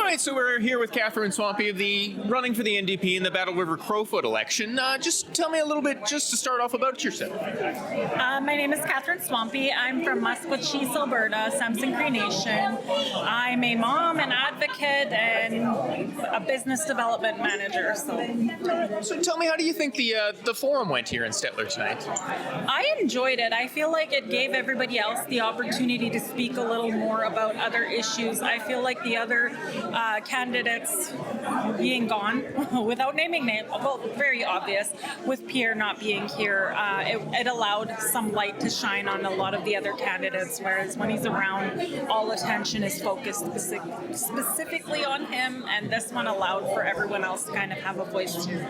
right, so we're here with Katherine Swampy, running for the NDP in the Battle River-Crowfoot election. Just tell me a little bit, just to start off, about yourself. My name is Katherine Swampy. I'm from Muskwacheese, Alberta, Samson Cree Nation. I'm a mom, an advocate, and a business development manager. So tell me, how do you think the forum went here in Stettler tonight? I enjoyed it. I feel like it gave everybody else the opportunity to speak a little more about other issues. I feel like the other candidates being gone, without naming names, well, very obvious, with Pierre not being here, it allowed some light to shine on a lot of the other candidates, whereas when he's around, all attention is focused specifically on him, and this one allowed for everyone else to kind of have a voice too.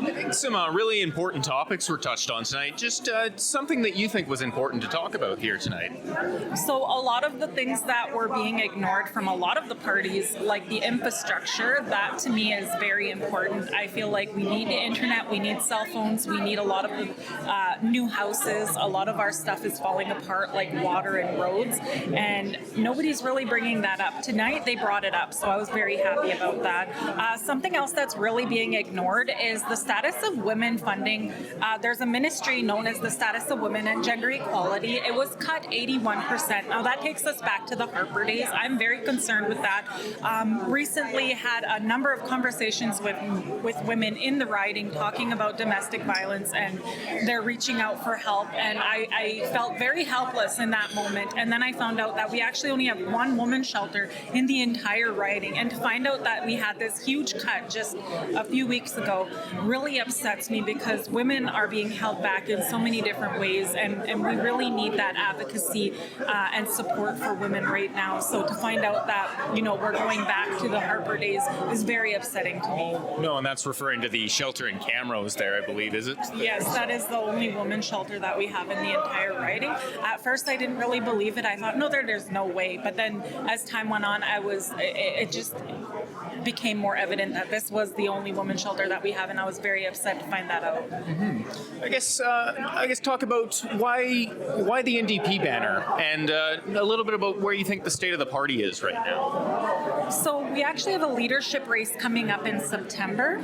I think some really important topics were touched on tonight. Just something that you think was important to talk about here tonight. So a lot of the things that were being ignored from a lot of the parties, like the infrastructure, that to me is very important. I feel like we need the internet, we need cell phones, we need a lot of new houses. A lot of our stuff is falling apart, like water and roads, and nobody's really bringing that up. Tonight they brought it up, so I was very happy about that. Something else that's really being ignored is the status of women funding. There's a ministry known as the Status of Women and Gender Equality. It was cut 81%. Now that takes us back to the Harper days. I'm very concerned with that. Recently had a number of conversations with women in the riding talking about domestic violence, and they're reaching out for help, and I felt very helpless in that moment. And then I found out that we actually only have one woman shelter in the entire riding, and to find out that we had this huge cut just a few weeks ago really upsets me, because women are being held back in so many different ways, and we really need that advocacy and support for women right now. So to find out that, we're going back to the Harper days is very upsetting to me. No, and that's referring to the shelter in Camrose there, I believe, is it? Yes, that is the only woman shelter that we have in the entire riding. At first, I didn't really believe it. I thought, no, there's no way. But then as time went on, it just became more evident that this was the only woman shelter that we have, and I was very upset to find that out. Mm-hmm. I guess talk about why the NDP banner, and a little bit about where you think the state of the party is right now. So we actually have a leadership race coming up in September,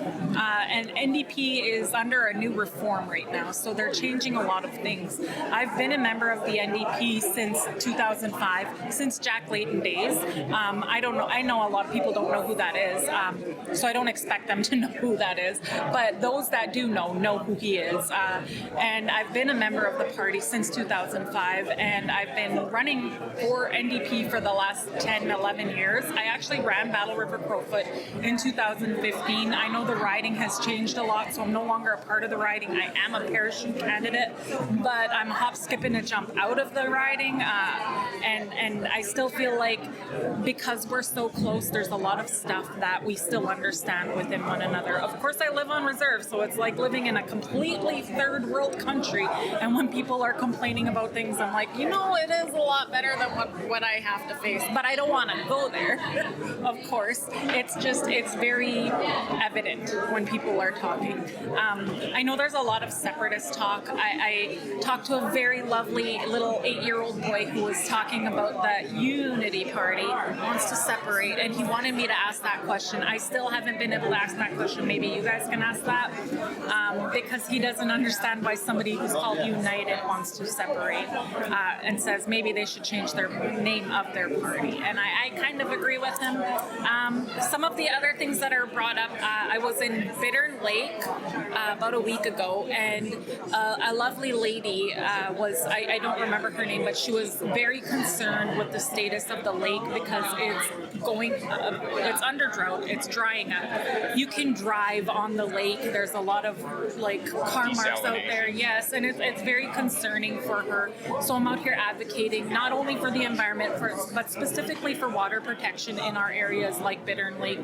and NDP is under a new reform right now, so they're changing a lot of things. I've been a member of the NDP since 2005, since Jack Layton days. I know a lot of people don't know who that is, so I don't expect them to know who that is, but those that do know who he is. And I've been a member of the party since 2005, and I've been running for NDP for the last 10, 11 years. I actually ran Battle River-Crowfoot in 2015. I know the riding has changed a lot, so I'm no longer a part of the riding. I am a parachute candidate, but I'm hop, skip, and a jump out of the riding, and I still feel like because we're so close, there's a lot of stuff that we still understand within one another. Of course, I live on reserve, so it's like living in a completely third world country, and when people are complaining about things, I'm like, it is a lot better than what I have to face, but I don't want to go there. Of course, it's very evident when people are talking. I know there's a lot of separatist talk. I talked to a very lovely little 8-year-old boy who was talking about the Unity Party wants to separate, and he wanted me to ask that question. I still haven't been able to ask that question. Maybe you guys can ask that, because he doesn't understand why somebody who's called United wants to separate, and says maybe they should change their name of their party. And I kind of agree with him. Some of the other things that are brought up, I was in Bittern Lake about a week ago, and a lovely lady I don't remember her name, but she was very concerned with the status of the lake because it's under drought, it's drying up. You can drive on the lake. There's a lot of car marks out there, yes, and it's very concerning for her. So I'm out here advocating not only for the environment, but specifically for water protection in our areas like Bittern Lake.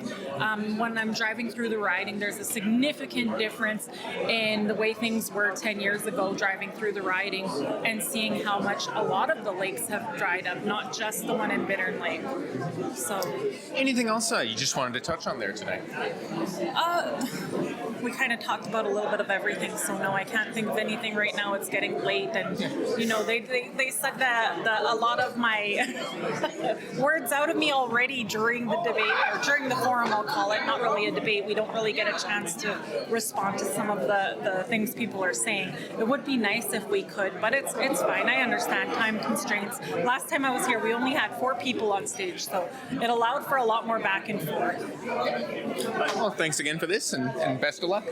When I'm driving through the riding, there's a significant difference in the way things were 10 years ago driving through the riding and seeing how much a lot of the lakes have dried up, not just the one in Bittern Lake. So, anything else you just wanted to touch on there today? we kind of talked about a little bit of everything. So no, I can't think of anything right now. It's getting late, and they said that a lot of my words out of me already during the debate, or during the forum, I'll call it. Not really a debate. We don't really get a chance to respond to some of the things people are saying. It would be nice if we could, but it's fine. I understand time constraints. Last time I was here, we only had 4 people on stage, so it allowed for a lot more back and forth. Well, thanks again for this, and best of luck.